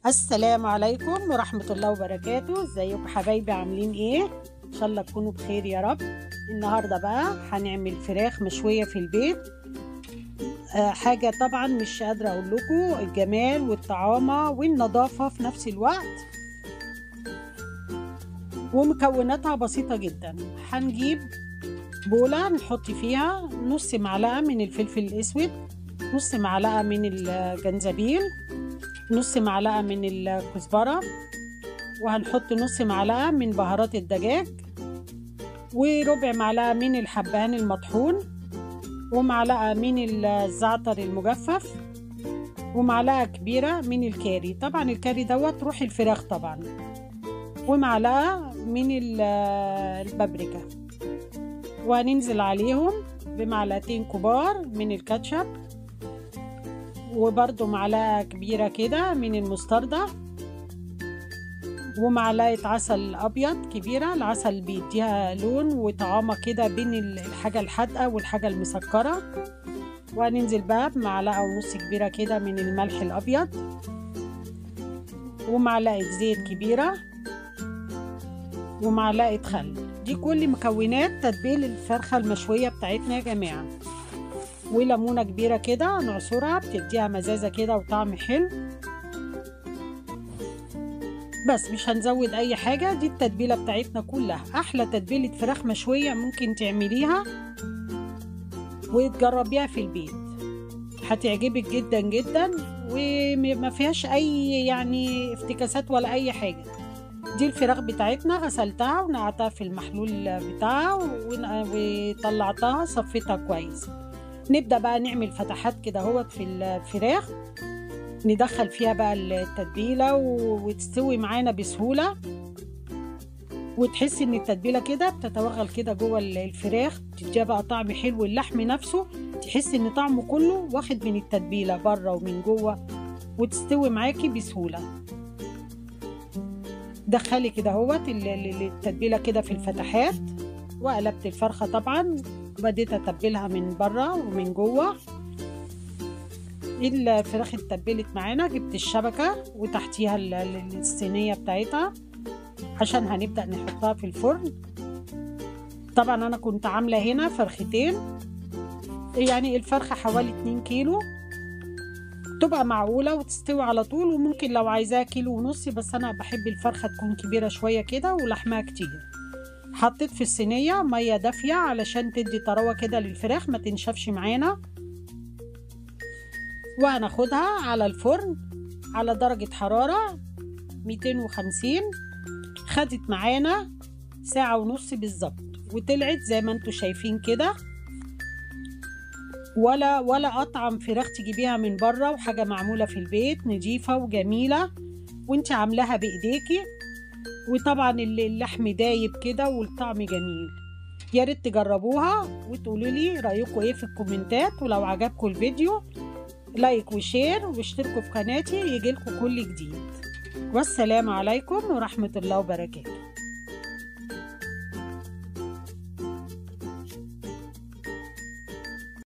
السلام عليكم ورحمة الله وبركاته. ازيكم حبايبي؟ عاملين ايه؟ ان شاء الله تكونوا بخير يا رب. النهاردة بقى هنعمل فراخ مشوية في البيت. حاجة طبعا مش قادرة اقول لكم الجمال والطعامة والنظافة في نفس الوقت، ومكوناتها بسيطة جدا. هنجيب بولة نحط فيها نص معلقة من الفلفل الاسود، نص معلقة من الجنزبيل، نص معلقة من الكزبرة، وهنحط نص معلقة من بهارات الدجاج، وربع معلقة من الحبهان المطحون، ومعلقة من الزعتر المجفف، ومعلقة كبيرة من الكاري. طبعا الكاري دوت روح الفراخ طبعا، ومعلقة من البابريكا. وهننزل عليهم بمعلقتين كبار من الكاتشب، وبرضو معلقة كبيرة كده من المستردة، ومعلقة عسل أبيض كبيرة. العسل بيديها لون وطعامة كده بين الحاجة الحادقة والحاجة المسكرة. وهننزل بقى بمعلقة ونص كبيرة كده من الملح الأبيض، ومعلقة زيت كبيرة، ومعلقة خل. دي كل مكونات تتبيل الفرخة المشوية بتاعتنا يا جماعة. وليمونة كبيرة كده نعصرها بتديها مزازة كده وطعم حلو. بس مش هنزود اي حاجة. دي التتبيلة بتاعتنا كلها. احلى تتبيلة فراخ مشوية ممكن تعمليها وتجربيها في البيت، هتعجبك جدا جدا، وما فيهاش اي يعني افتكاسات ولا اي حاجة. دي الفراخ بتاعتنا غسلتها ونقعتها في المحلول بتاعها وطلعتها صفيتها كويس. نبدأ بقى نعمل فتحات كده اهوت في الفراخ، ندخل فيها بقى التتبيلة وتستوي معانا بسهولة، وتحسي ان التتبيلة كده بتتوغل كده جوه الفراخ، تديها بقى طعم حلو. اللحم نفسه تحسي ان طعمه كله واخد من التتبيلة بره ومن جوه، وتستوي معاكي بسهولة. دخلي كده اهوت التتبيلة كده في الفتحات، وقلبت الفرخة طبعا، بديت اتبلها من بره ومن جوه. الفراخ اتبلت معانا، جبت الشبكة وتحتيها الصينية بتاعتها عشان هنبدأ نحطها في الفرن. طبعا انا كنت عاملة هنا فرختين، يعني الفرخة حوالي 2 كيلو، تبقى معقولة وتستوي على طول. وممكن لو عايزاها 1.5 كيلو، بس انا بحب الفرخة تكون كبيرة شوية كده ولحمها كتير. حطيت في الصينية مية دافية علشان تدي طراوة كده للفراخ ما تنشفش معانا، وهناخدها على الفرن على درجة حرارة 250. خدت معانا 1.5 ساعة بالظبط، وطلعت زي ما انتوا شايفين كده، ولا اطعم فراخ تجيبيها من بره، وحاجة معمولة في البيت نظيفة وجميلة وانت عاملاها بايديكي. وطبعا اللحم دايب كده والطعم جميل. يا ريت تجربوها وتقولوا لي رايكم ايه في الكومنتات. ولو عجبكم الفيديو لايك وشير واشتركوا في قناتي يجيلكم كل جديد. والسلام عليكم ورحمة الله وبركاته.